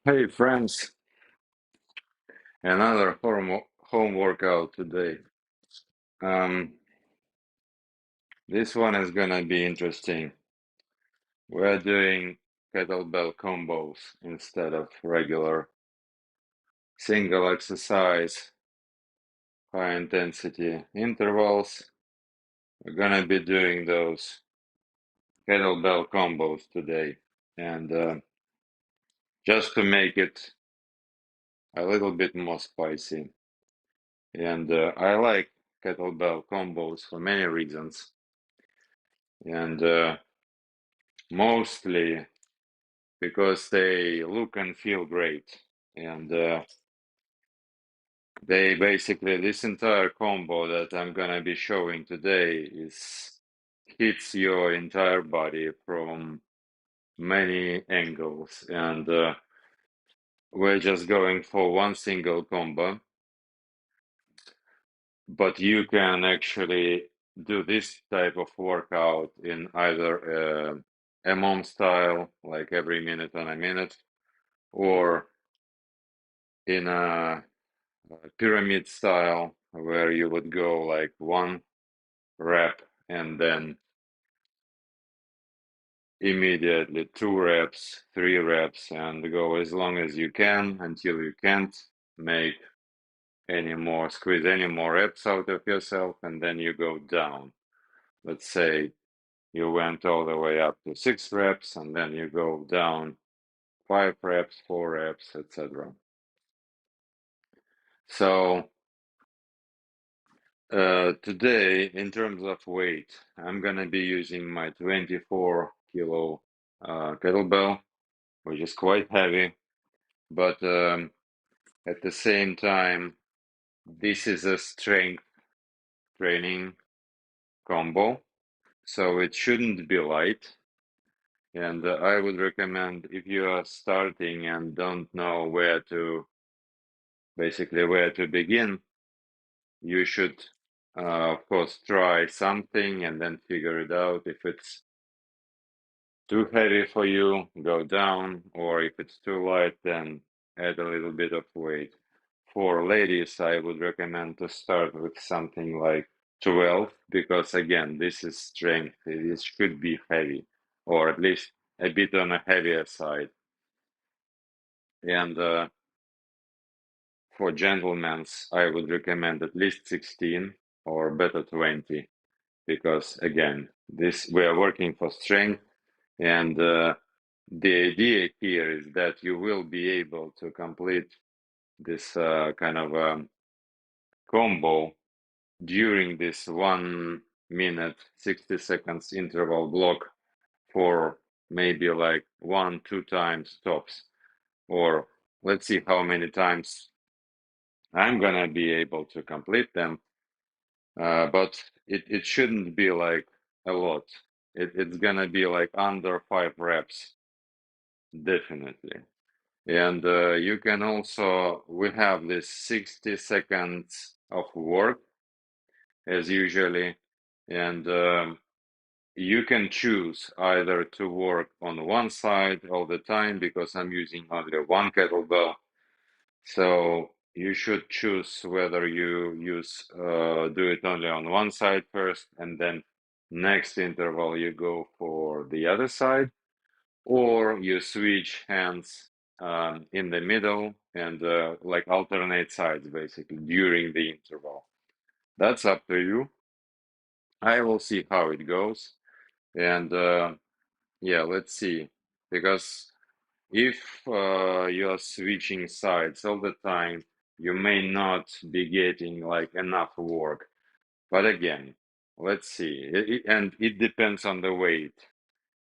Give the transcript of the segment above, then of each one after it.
Hey friends, another home workout today. Um, this one is gonna be interesting. We're doing kettlebell combos instead of regular single exercise, high intensity intervals. We're gonna be doing those kettlebell combos today. And just to make it a little bit more spicy. And I like kettlebell combos for many reasons. And mostly because they look and feel great. And they basically, this entire combo that I'm gonna be showing today is hits your entire body from many angles. And we're just going for one single combo, but you can actually do this type of workout in either MOM style, like every minute on a minute, or in a pyramid style where you would go like one rep and then immediately 2 reps, 3 reps, and go as long as you can until you can't make any more, squeeze any more reps out of yourself, and then you go down. Let's say you went all the way up to 6 reps, and then you go down 5 reps, 4 reps, etc. So today, in terms of weight, I'm gonna be using my 24 kilo kettlebell, which is quite heavy, but at the same time, this is a strength training combo, so it shouldn't be light. And I would recommend if you are starting and don't know basically where to begin, you should, of course, try something and then figure it out. If it's too heavy for you, go down, or if it's too light, then add a little bit of weight. For ladies, I would recommend to start with something like 12, because again, this is strength. It should be heavy, or at least a bit on a heavier side. And for gentlemen, I would recommend at least 16 or better 20, because again, this we are working for strength, and the idea here is that you will be able to complete this kind of combo during this 1 minute, 60 seconds interval block for maybe like 1, 2 times tops. Or let's see how many times I'm gonna be able to complete them. But it shouldn't be like a lot. It's gonna be like under 5 reps, definitely. And you can also, we have this 60 seconds of work as usually, and you can choose either to work on one side all the time, because I'm using only one kettlebell. So you should choose whether you do it only on one side first, and then next interval you go for the other side, or you switch hands in the middle and like alternate sides basically during the interval. That's up to you. I will see how it goes. And yeah, let's see. Because if you are switching sides all the time, you may not be getting like enough work. But again, let's see. And it depends on the weight.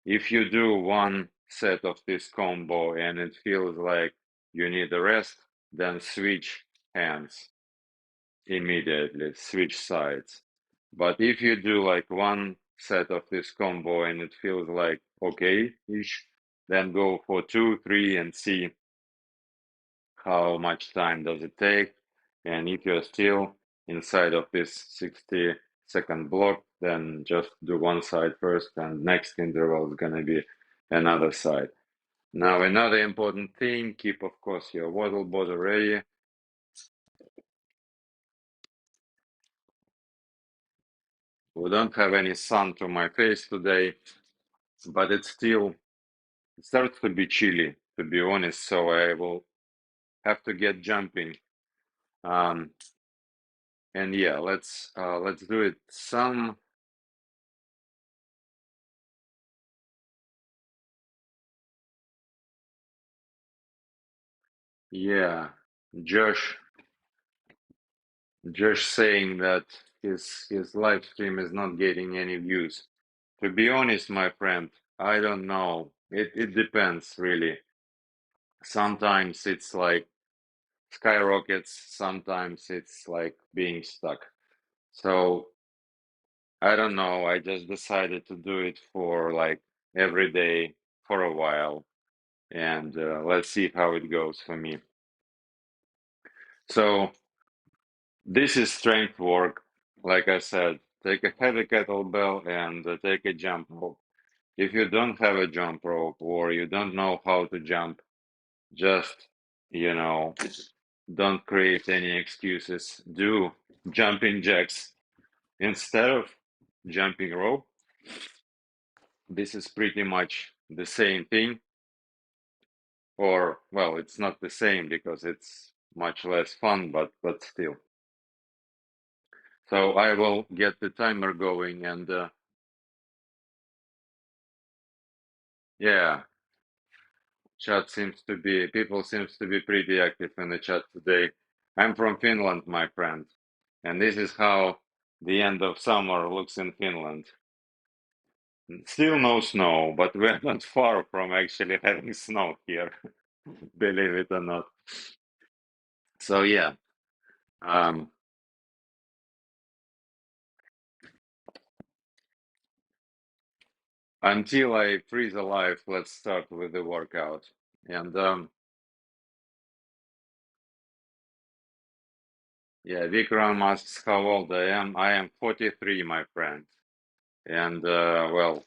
If you do one set of this combo and it feels like you need a rest, then switch hands immediately, switch sides. But if you do like one set of this combo and it feels like okay-ish, then go for 2, 3 and see how much time does it take. And if you're still inside of this 60-second block, then just do one side first and next interval is gonna be another side. Now, another important thing, keep, of course, your water bottle ready. We don't have any sun to my face today, but it starts to be chilly, to be honest, so I will have to get jumping. Um, and yeah, let's do it. Yeah, Josh, Josh saying that his live stream is not getting any views. To be honest, my friend, I don't know. It depends really. Sometimes it's like skyrockets, sometimes it's like being stuck. So I don't know. I just decided to do it for like every day for a while, and let's see how it goes for me. So this is strength work. Like I said, take a heavy kettlebell and take a jump rope. If you don't have a jump rope or you don't know how to jump, just, you know, don't create any excuses. Do jumping jacks instead of jumping rope. This is pretty much the same thing, or well, it's not the same because it's much less fun, but still. So I will get the timer going, and yeah, people seems to be pretty active in the chat today. I'm from Finland, my friend, and this is how the end of summer looks in Finland. Still no snow, but we're not far from actually having snow here, believe it or not. So yeah, um, until I freeze alive, let's start with the workout. And yeah, Vikram asks how old I am. I am 43, my friend. And well,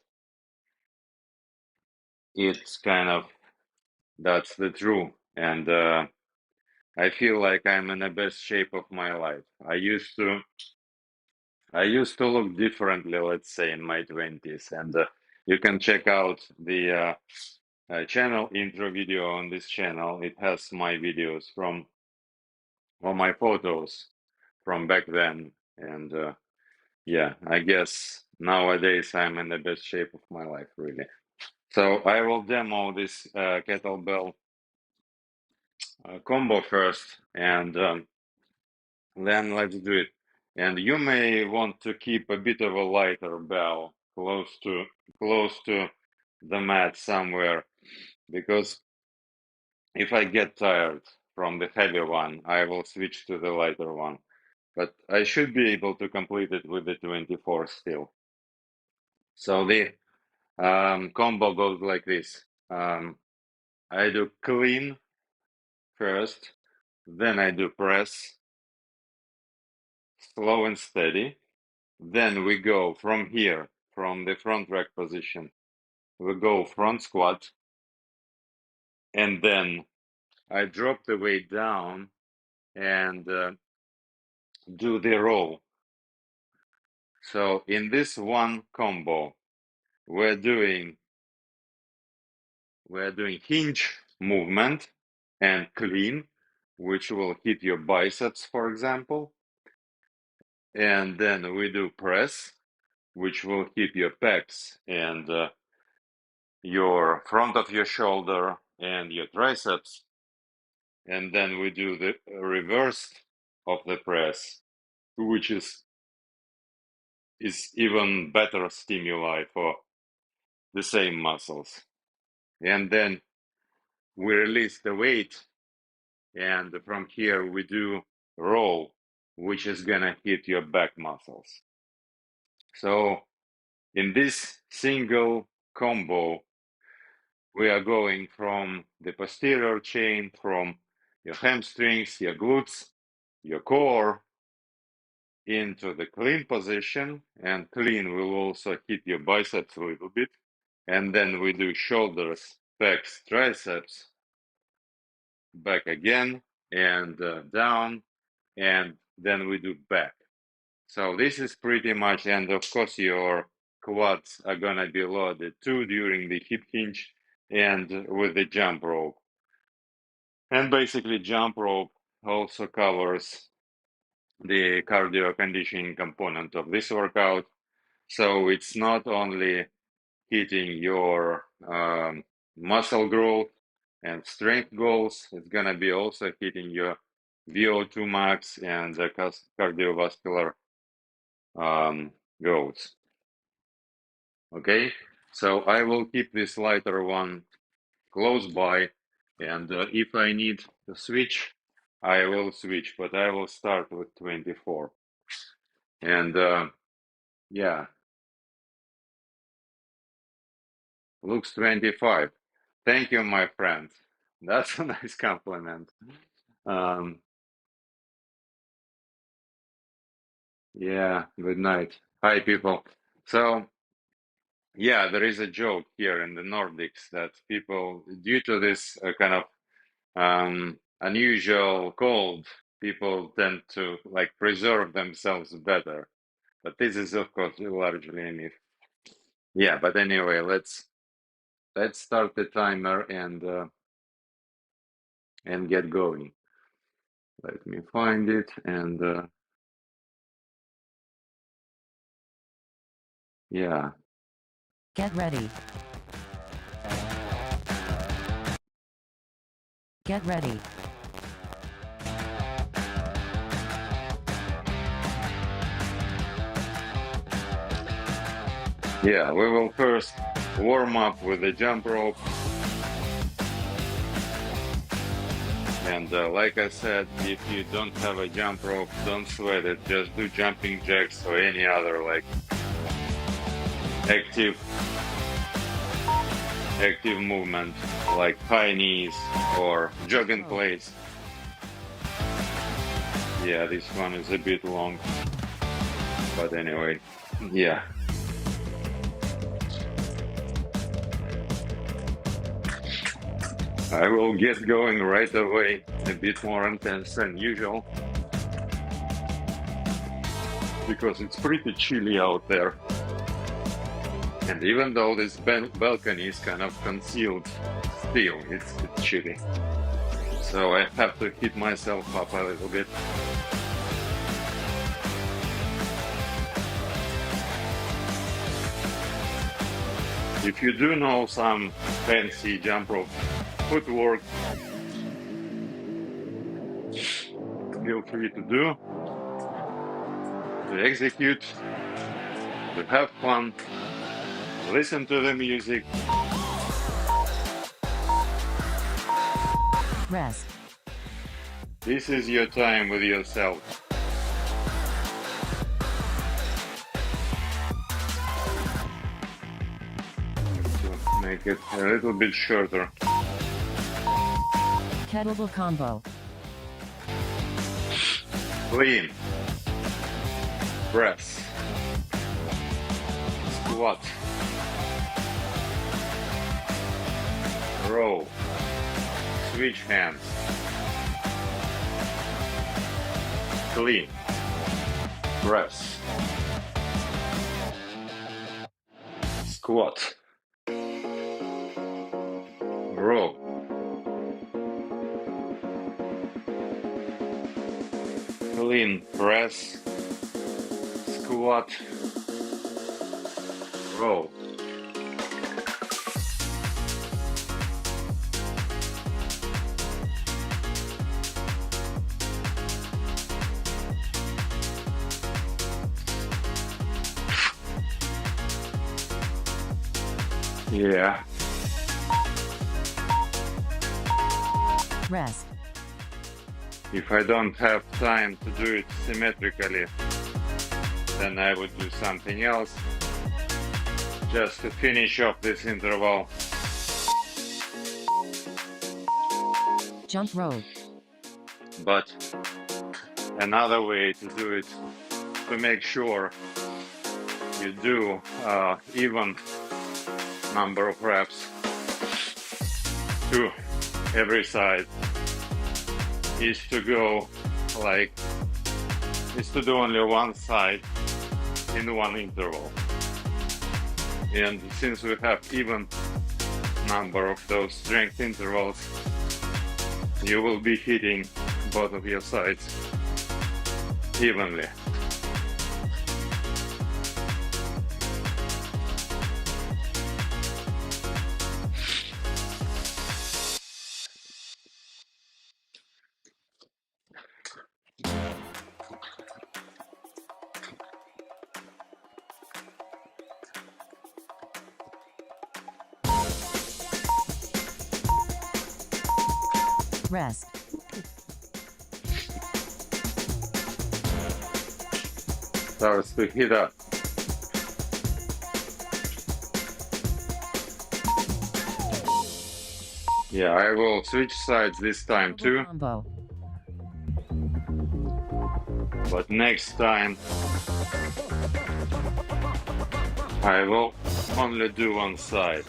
it's kind of that's the truth. And I feel like I'm in the best shape of my life. I used to look differently, let's say, in my 20s. And you can check out the channel intro video on this channel. It has my videos from, or my photos from back then. And yeah, I guess nowadays I'm in the best shape of my life, really. So I will demo this kettlebell combo first, and then let's do it. And you may want to keep a bit of a lighter bell close to the mat somewhere, because if I get tired from the heavy one, I will switch to the lighter one. But I should be able to complete it with the 24 still. So the combo goes like this. I do clean first, then I do press, slow and steady. Then we go from here, from the front rack position. We go front squat, and then I drop the weight down and do the roll. So in this one combo, we're doing hinge movement and clean, which will hit your biceps, for example. And then we do press, which will hit your pecs and your front of your shoulder and your triceps. And then we do the reverse of the press, which is even better stimuli for the same muscles. And then we release the weight, and from here we do roll, which is gonna hit your back muscles. So in this single combo, we are going from the posterior chain, from your hamstrings, your glutes, your core, into the clean position, and clean will also hit your biceps a little bit. And then we do shoulders pecs, triceps, back again, and down, and then we do back. So this is pretty much, and of course your quads are gonna be loaded too during the hip hinge and with the jump rope. And basically jump rope also covers the cardio conditioning component of this workout. So it's not only hitting your muscle growth and strength goals, it's gonna be also hitting your VO2 max and the cardiovascular goals. Okay, so I will keep this lighter one close by, and if I need to switch, I will switch, but I will start with 24. And yeah, looks 25. Thank you, my friend. That's a nice compliment. Um, yeah, good night. Hi, people. So, yeah, there is a joke here in the Nordics that people, due to this kind of unusual cold, people tend to like preserve themselves better. But this is, of course, largely a myth. Yeah, but anyway, let's start the timer and get going. Let me find it and yeah. Get ready. Get ready. Yeah, we will first warm up with the jump rope. And like I said, if you don't have a jump rope, don't sweat it. Just do jumping jacks or any other like active movement, like high knees or jog in place. Yeah, this one is a bit long, but anyway, yeah. I will get going right away, a bit more intense than usual, because it's pretty chilly out there. And even though this balcony is kind of concealed, still it's chilly. So I have to heat myself up a little bit. If you do know some fancy jump rope footwork, feel free to execute, to have fun, listen to the music. Rest. This is your time with yourself. To make it a little bit shorter. Kettlebell combo. Clean. Press. Squat. Row. Switch hands. Clean. Press. Squat. Row. Clean. Press. Squat. Row. Yeah. Rest. If I don't have time to do it symmetrically, then I would do something else just to finish off this interval. Jump rope. But another way to do it, to make sure you do even number of reps, to every side is to go is to do only one side in one interval. And since we have even number of those strength intervals, you will be hitting both of your sides evenly. Rest. Starts to heat up. Yeah, I will switch sides this time too. Combo. But next time I will only do one side.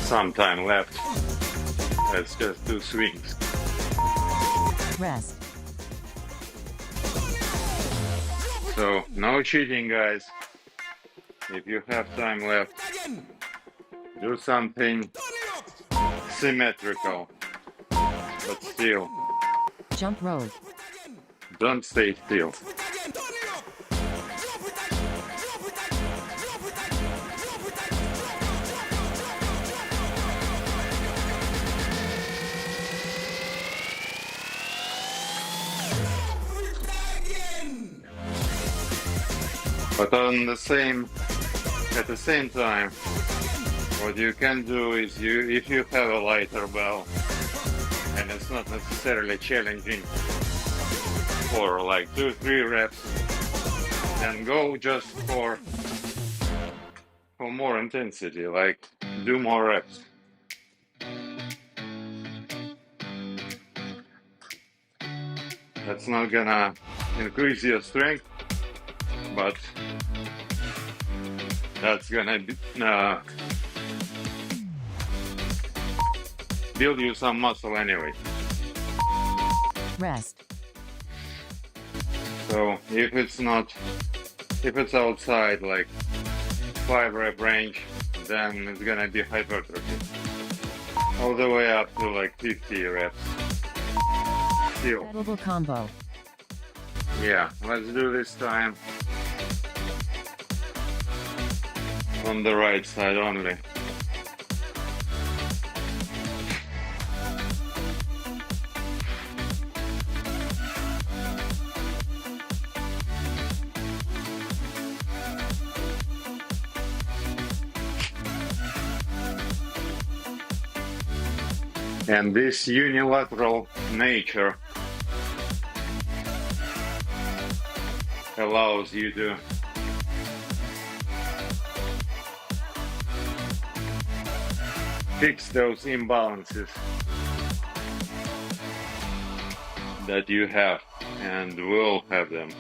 Some time left. Let's just do swings. Rest. So no cheating, guys. If you have time left, do something symmetrical, but still Jump rope. don't stay still. But at the same time, what you can do is if you have a lighter bell and it's not necessarily challenging for like 2-3 reps, then go just for more intensity, like do more reps. That's not gonna increase your strength, but that's gonna build you some muscle anyway. Rest. So if it's outside like 5 rep range, then it's gonna be hypertrophy. All the way up to like 50 reps. Still. Kettlebell combo. Yeah, let's do this time on the right side only. And this unilateral nature allows you to fix those imbalances that you have and will have them.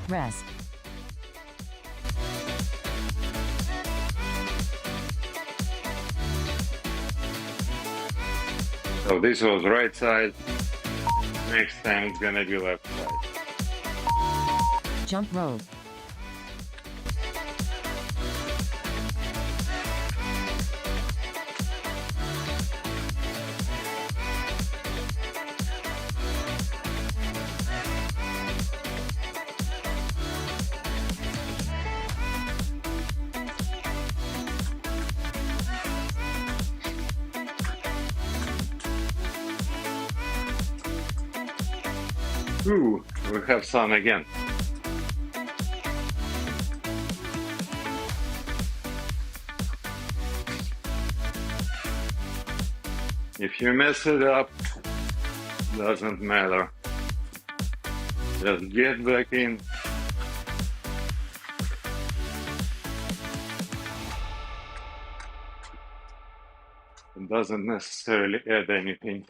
Rest. So this was right side. Next time it's gonna be left side. Jump rope. Ooh, we have sun again. If you mess it up, doesn't matter. Just get back in. It doesn't necessarily add anything.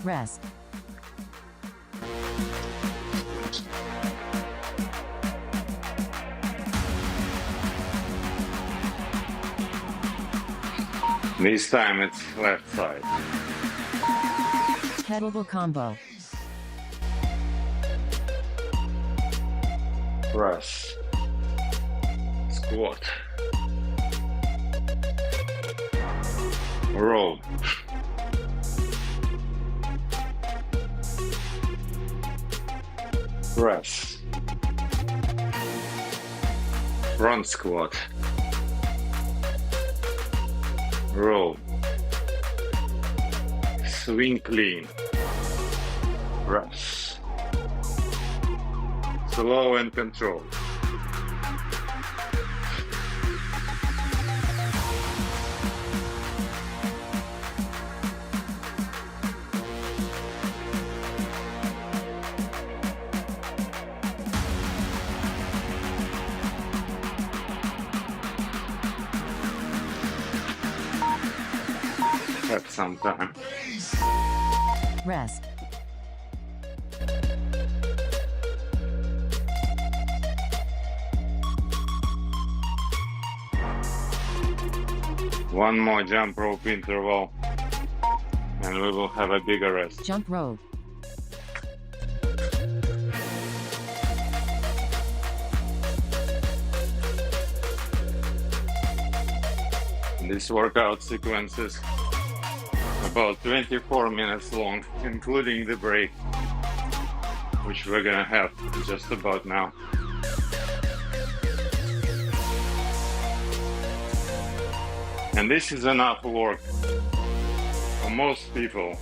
Rest. This time it's left side. Kettlebell combo. Press. Squat. Row. Press. Front squat. Row. Swing clean. Press. Slow and controlled. Have some time. Rest. One more jump rope interval, and we will have a bigger rest. Jump rope. This workout sequence is about 24 minutes long, including the break, which we're gonna have just about now. And this is enough work for most people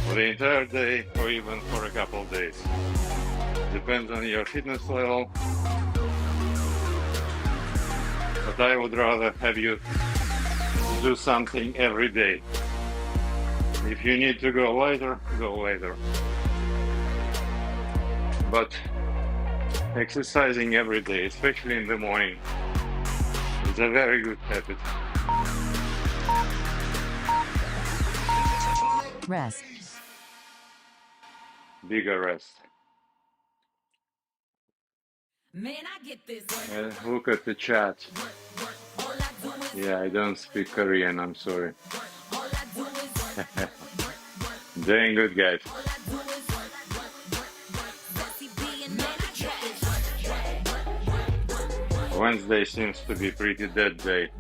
for the entire day or even for a couple of days. Depends on your fitness level. But I would rather have you do something every day. If you need to go later, go later. But exercising every day, especially in the morning, is a very good habit. Rest. Bigger rest. Man, I get this. Look at the chat. Yeah, I don't speak Korean, I'm sorry. Doing good, guys. Wednesday seems to be pretty dead day.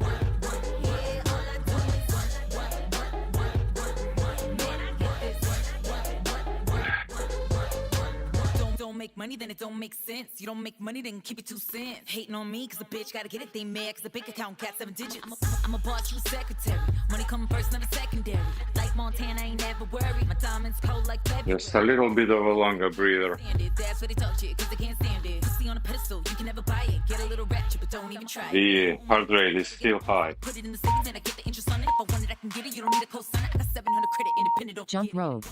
Don't make money, then it don't make sense. You don't make money, then keep it 2 cents. Hating on me, cause the bitch gotta get it, they mad, cause the bank account got 7 digits. I'm a boss, you a secretary. Money come first, never secondary. Like Montana, ain't never worried. My diamonds cold like February. Just a little bit of a longer breather. That's why they talk shit, cause they can't stand it. See on a pedestal, you can never buy it. Get a little ratchet, but don't even try it. The heart rate is still high. Put it in the savings and I get the interest on it. If I want it, I can get it. You don't need a co-sign. I got 700 credit, independent, don't Jump get it. rope.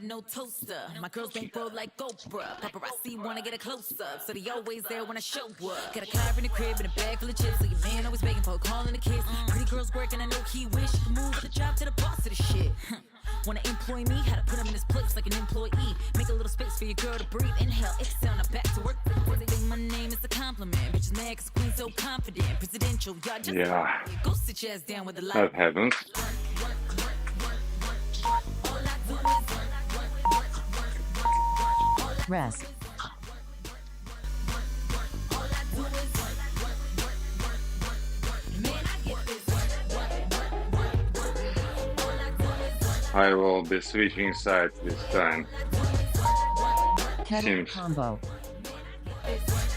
No toaster. My girls bankroll like Oprah. Paparazzi wanna get a close up, so they always there when I show up. Got a car in the crib and a bag full of chips, so your man always begging for a call and a kiss. Pretty girls working, I know he wish he could move the job to the boss of the shit. Wanna employ me? How to put him in his place like an employee. Make a little space for your girl to breathe. Inhale, exhale, now back to work. They think my name is a compliment. Bitches mad cause queen so confident. Presidential, y'all just go sit your ass down with the light. That happens. All I do is Rest. I will be switching sides this time. Kettle Seems combo.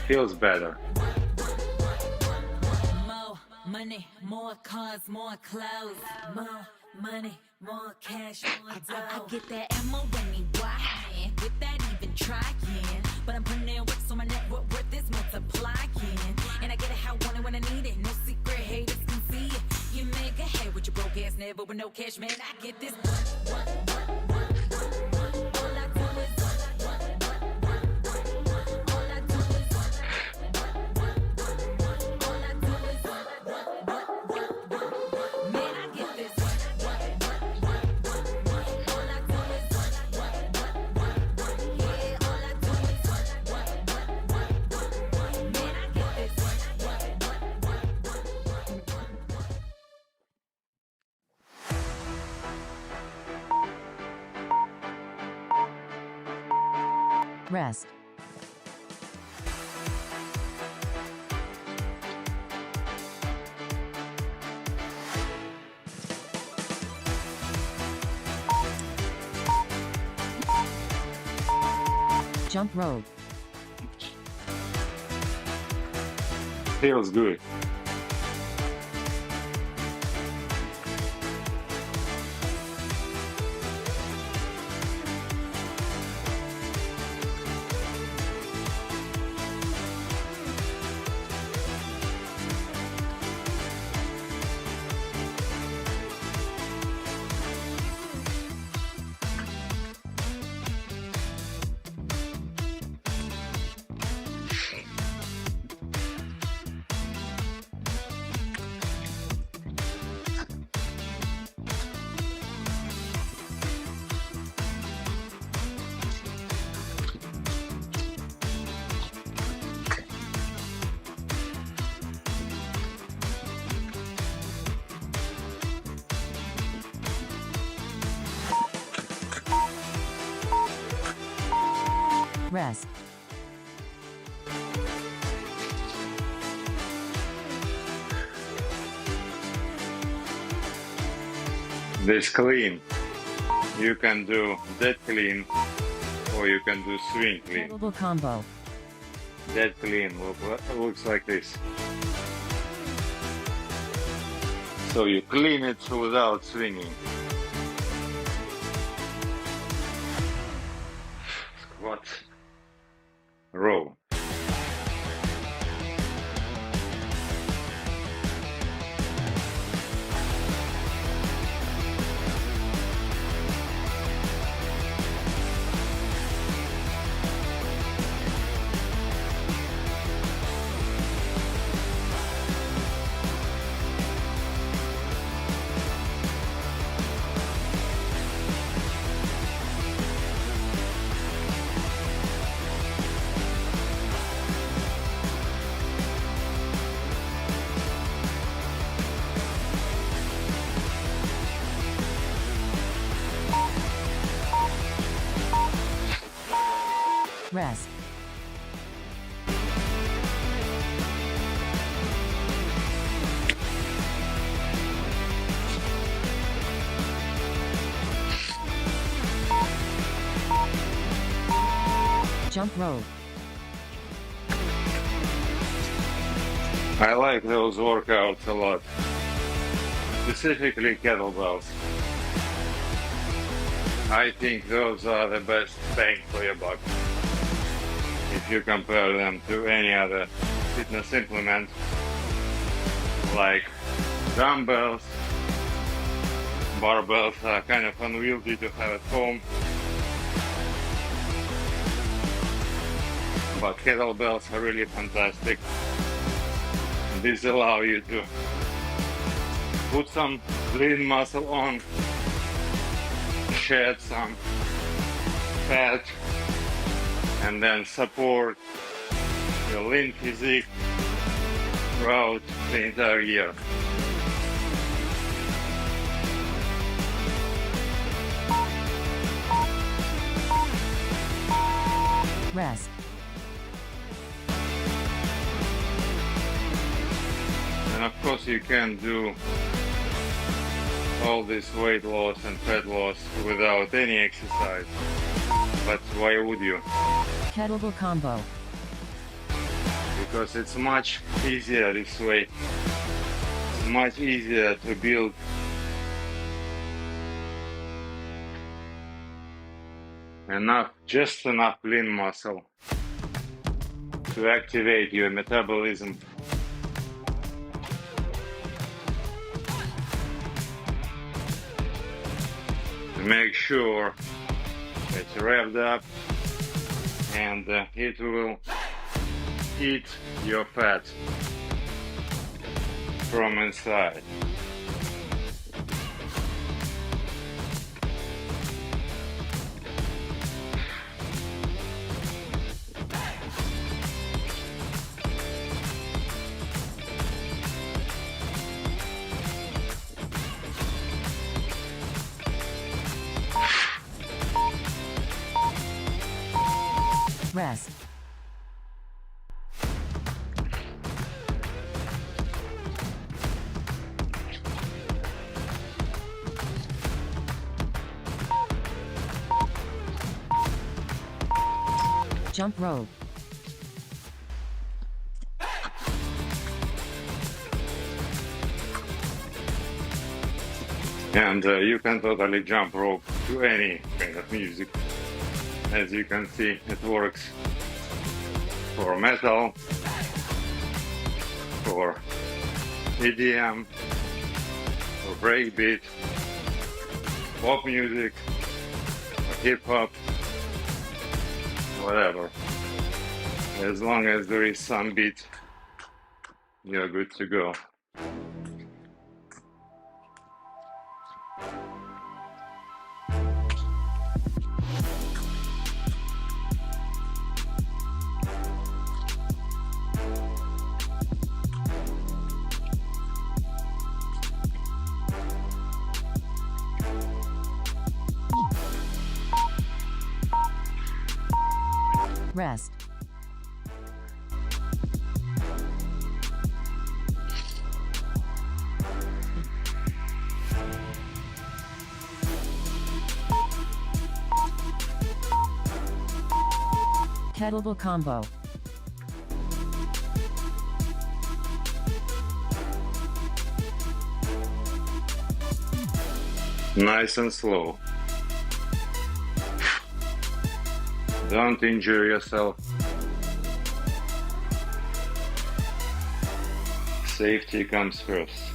feels better. More money, more cars, more clothes. More money, more cash, more dough. I get that ammo when me walking. With that even trying. But I'm putting in work so my net worth is multiplying. And I get it how I want it when I need it. No secret, haters can see it. You make a head with your broke ass never with no cash, man. I get this. Rest. Jump rope. Feels good. Rest. This clean. You can do dead clean or you can do swing clean. Kettlebell combo. Dead clean looks like this. So you clean it without swinging. Squat. Row. Rest. Jump rope. I like those workouts a lot. Specifically kettlebells. I think those are the best bang for your buck. If you compare them to any other fitness implement like dumbbells, barbells are kind of unwieldy to have at home, but kettlebells are really fantastic. These allow you to put some lean muscle on, shed some fat, and then support your lean physique throughout the entire year. Rest. And of course you can do all this weight loss and fat loss without any exercise. But why would you? Kettlebell combo. Because it's much easier this way. It's much easier to build just enough lean muscle to activate your metabolism. To make sure it's revved up and it will eat your fat from inside. Rest. Jump rope. And you can totally jump rope to any kind of music. As you can see, it works for metal, for EDM, for breakbeat, pop music, hip hop, whatever. As long as there is some beat, you're good to go. Rest. Kettlebell combo. Nice and slow. Don't injure yourself. Safety comes first.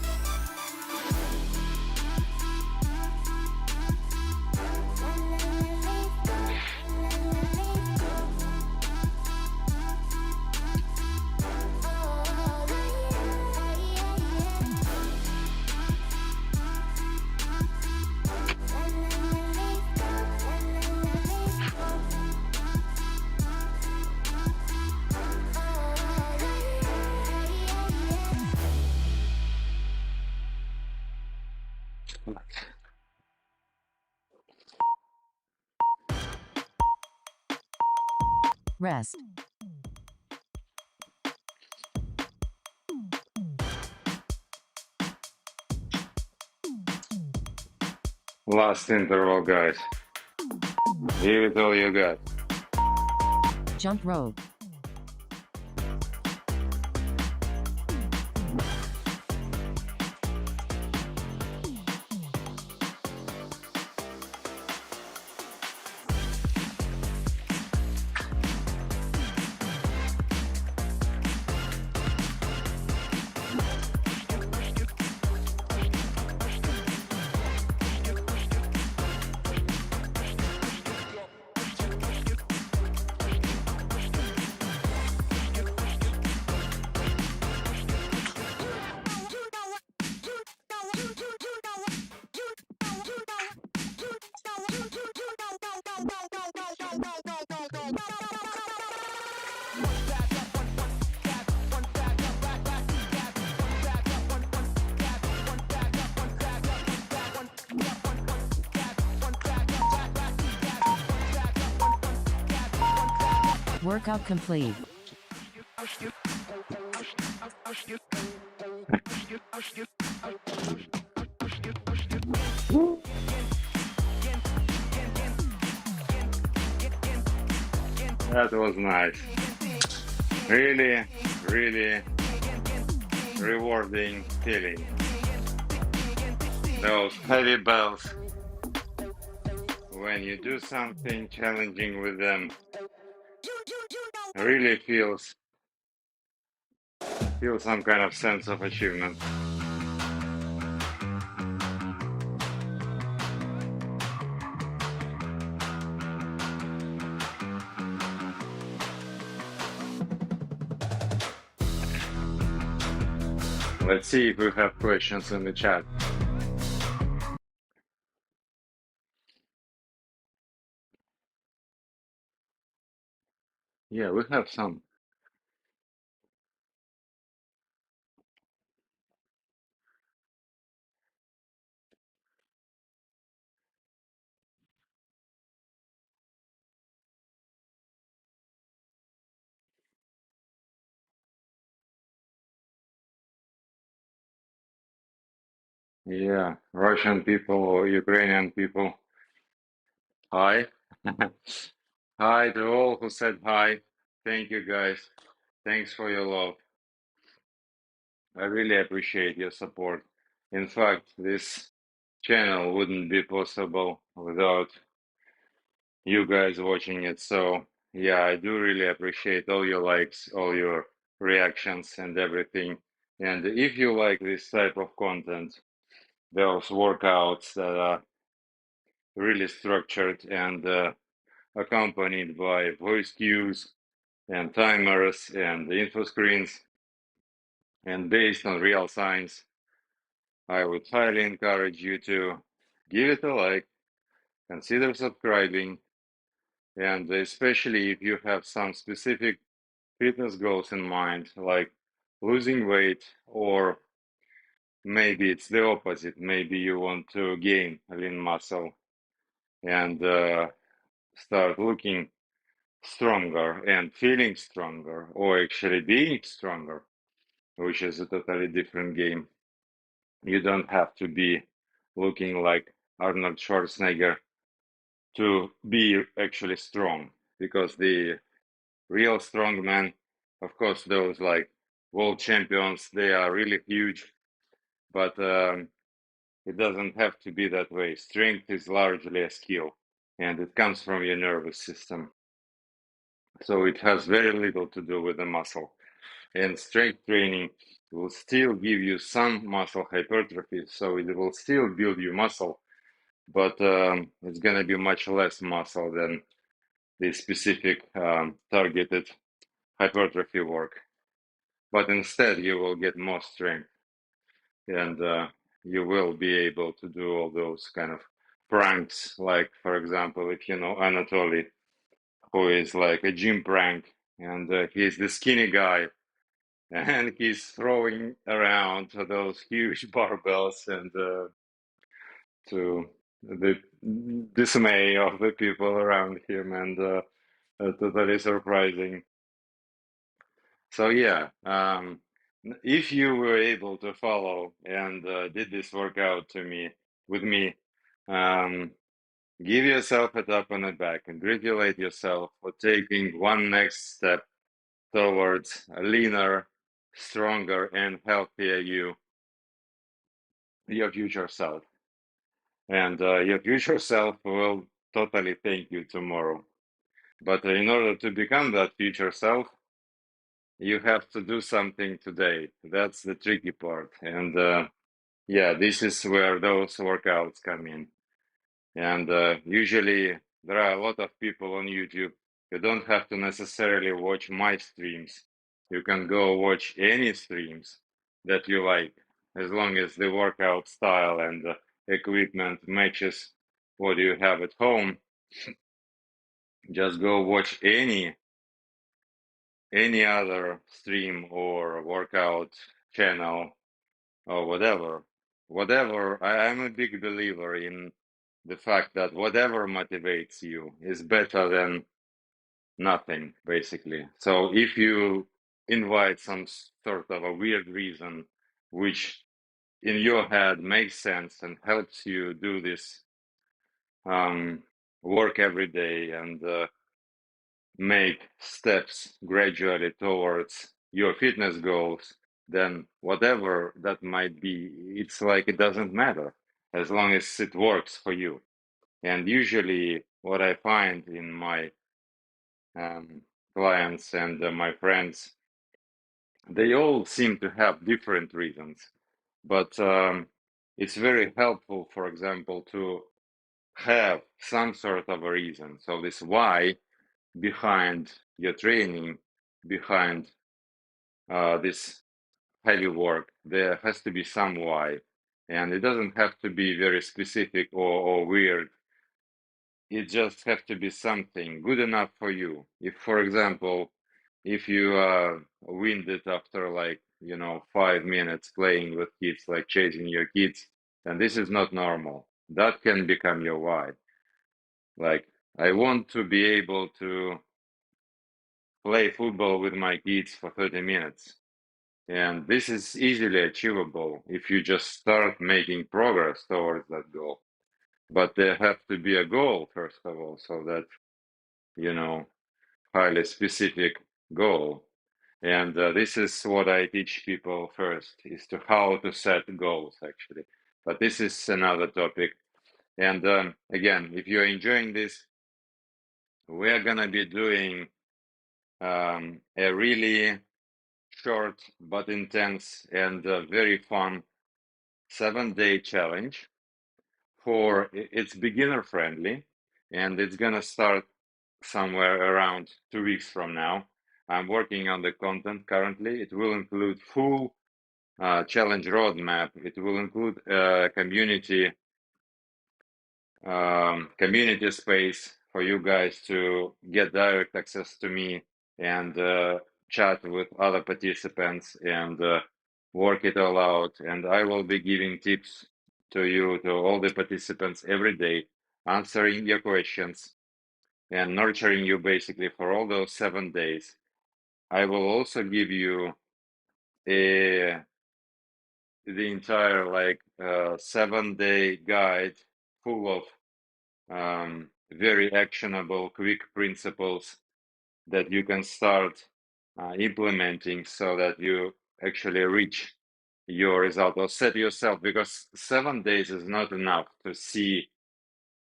Rest. Last interval, guys. Give it all you got. Jump rope. Workout complete. That was nice. Really, really rewarding feeling. Those heavy bells, when you do something challenging with them, really feel some kind of sense of achievement. Let's see if we have questions in the chat. Yeah, we have some. Yeah, Russian people or Ukrainian people. Hi. Hi to all who said hi. Thank you guys. Thanks for your love. I really appreciate your support. In fact, this channel wouldn't be possible without you guys watching it. So, yeah, I do really appreciate all your likes, all your reactions, and everything. And if you like this type of content, those workouts that are really structured and accompanied by voice cues and timers and info screens and based on real science, I would highly encourage you to give it a like, consider subscribing, and especially if you have some specific fitness goals in mind, like losing weight, or maybe it's the opposite. Maybe you want to gain lean muscle and start looking stronger and feeling stronger, or actually being stronger, which is a totally different game. You don't have to be looking like Arnold Schwarzenegger to be actually strong, because the real strong men, of course, those like world champions, they are really huge, but it doesn't have to be that way. Strength is largely a skill, and it comes from your nervous system. So it has very little to do with the muscle. And strength training will still give you some muscle hypertrophy, so it will still build you muscle, but it's going to be much less muscle than the specific targeted hypertrophy work. But instead, you will get more strength, and you will be able to do all those kind of pranks. Like, for example, if you know Anatoly, who is like a gym prank, and he's the skinny guy, and he's throwing around those huge barbells, and to the dismay of the people around him, and totally surprising. So yeah, if you were able to follow and did this workout to me with me, um, give yourself a tap on the back, congratulate yourself for taking one next step towards a leaner, stronger, and healthier you, your future self. And your future self will totally thank you tomorrow. But in order to become that future self, you have to do something today. That's the tricky part. And yeah, this is where those workouts come in. And usually there are a lot of people on YouTube. You don't have to necessarily watch my streams. You can go watch any streams that you like, as long as the workout style and equipment matches what you have at home. Just go watch any other stream or workout channel or whatever. I'm a big believer in the fact that whatever motivates you is better than nothing basically. So if you invite some sort of a weird reason, which in your head makes sense and helps you do this work every day and make steps gradually towards your fitness goals, then whatever that might be, it's like it doesn't matter as long as it works for you. And usually, what I find in my um, clients and my friends, they all seem to have different reasons, but it's very helpful, for example, to have some sort of a reason. So this why behind your training, behind this heavy work, there has to be some why. And it doesn't have to be very specific or weird. It just has to be something good enough for you. If, for example, if you are winded after like, 5 minutes playing with kids, like chasing your kids, then this is not normal. That can become your why. Like, I want to be able to play football with my kids for 30 minutes. And this is easily achievable if you just start making progress towards that goal. But there have to be a goal, first of all, so that, you know, highly specific goal. And this is what I teach people first, is to how to set goals, actually. But this is another topic. And again, if you're enjoying this, we're going to be doing a really short but intense and very fun 7-day challenge for it's beginner friendly, and it's gonna start somewhere around 2 weeks from now. I'm working on the content currently. It will include full challenge roadmap. It will include community space for you guys to get direct access to me and chat with other participants and work it all out. And I will be giving tips to you, to all the participants every day, answering your questions and nurturing you basically for all those 7 days. I will also give you a the entire 7-day guide full of very actionable, quick principles that you can start implementing so that you actually reach your result or set yourself, because 7 days is not enough to see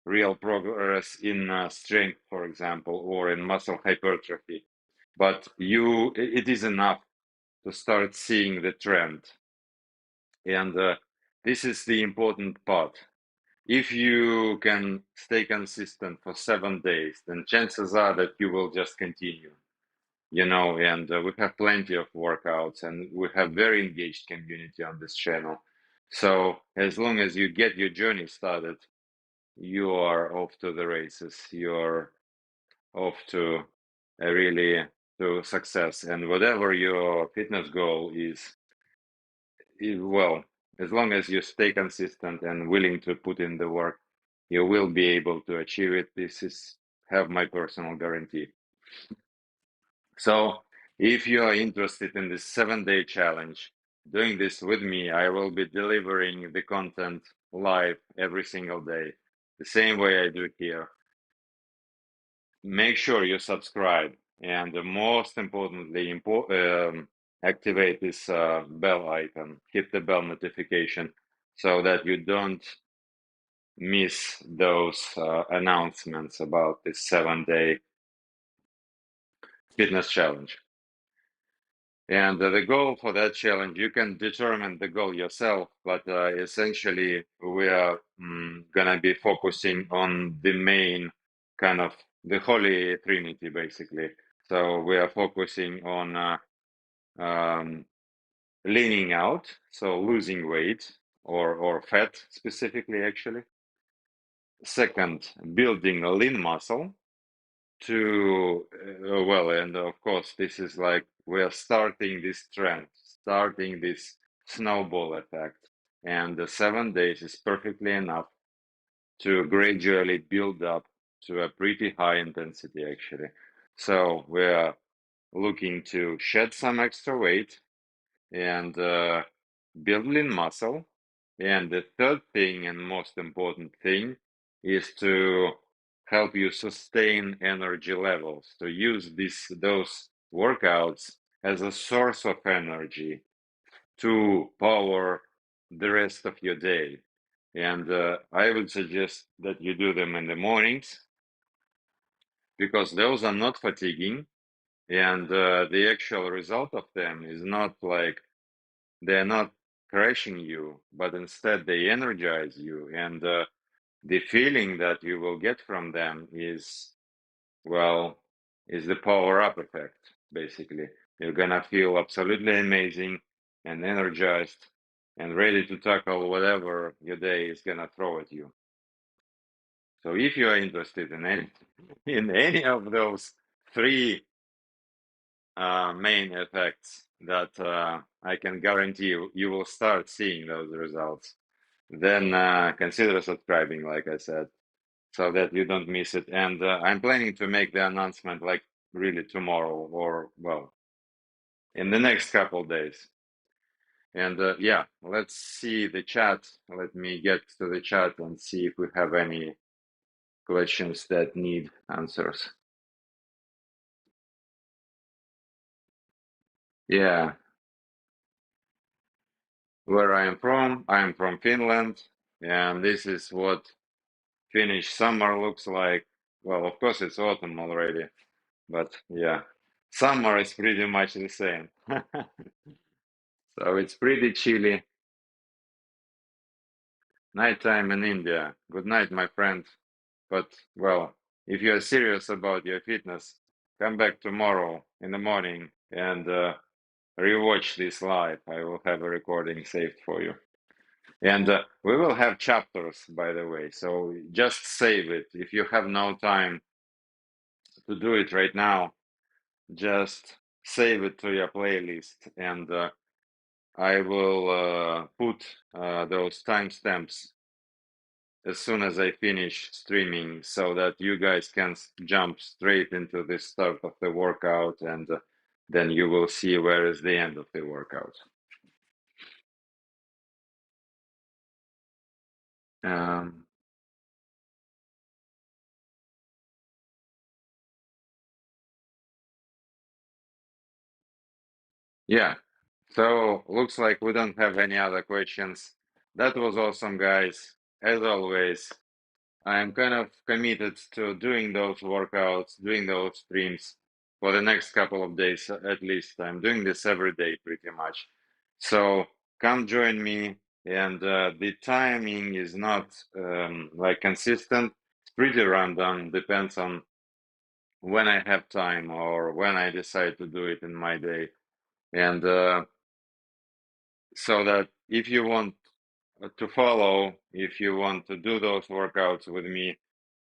real progress in strength, for example, or in muscle hypertrophy. But it is enough to start seeing the trend. And this is the important part. If you can stay consistent for 7 days, then chances are that you will just continue, and we have plenty of workouts and we have very engaged community on this channel. So as long as you get your journey started, you are off to the races. You're off to really to success. And whatever your fitness goal is, well, as long as you stay consistent and willing to put in the work, you will be able to achieve it. This is have my personal guarantee. So if you are interested in this 7-day challenge, doing this with me, I will be delivering the content live every single day, the same way I do here. Make sure you subscribe, and most importantly, activate this bell icon, hit the bell notification so that you don't miss those announcements about this 7-day fitness challenge. And the goal for that challenge, you can determine the goal yourself, but essentially we are going to be focusing on the main kind of the Holy Trinity, basically. So we are focusing on leaning out, so losing weight or fat specifically, actually. Second, building a lean muscle to, well, and of course, this is like we're starting this trend, starting this snowball effect. And the 7 days is perfectly enough to gradually build up to a pretty high intensity, actually. So we are looking to shed some extra weight and build lean muscle. And the third thing and most important thing is to help you sustain energy levels, to use those workouts as a source of energy to power the rest of your day. And I would suggest that you do them in the mornings because those are not fatiguing, and the actual result of them is not like they're not crashing you, but instead they energize you. And the feeling that you will get from them is, well, is the power up effect, basically. You're gonna feel absolutely amazing and energized and ready to tackle whatever your day is gonna throw at you. So if you are interested in any of those three main effects that I can guarantee you will start seeing those results, then consider subscribing, like I said, so that you don't miss it. And I'm planning to make the announcement like really tomorrow or, well, in the next couple days. And yeah, let's see the chat. Let me get to the chat and see if we have any questions that need answers. Yeah, where I am from Finland, and this is what Finnish summer looks like. Well, of course, it's autumn already, but yeah, summer is pretty much the same. So it's pretty chilly. Nighttime in India. Good night, my friend. But, well, if you're serious about your fitness, come back tomorrow in the morning and rewatch this live. I will have a recording saved for you. And we will have chapters, by the way. So just save it. If you have no time to do it right now, just save it to your playlist. And I will put those timestamps as soon as I finish streaming so that you guys can jump straight into the start of the workout, and then you will see where is the end of the workout. Um, yeah, so looks like we don't have any other questions. That was awesome, guys. As always, I am kind of committed to doing those workouts, doing those streams for the next couple of days at least. I'm doing this every day pretty much. So come join me. And the timing is not like consistent. It's pretty random, depends on when I have time or when I decide to do it in my day. And so that if you want to follow, if you want to do those workouts with me,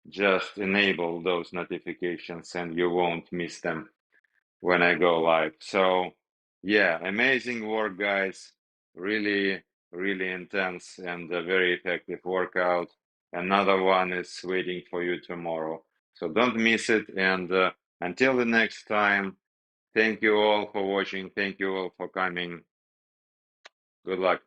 just enable those notifications and you won't miss them when I go live. So, yeah, amazing work, guys. Really, really intense and a very effective workout. Another one is waiting for you tomorrow. So don't miss it. And until the next time, thank you all for watching. Thank you all for coming. Good luck.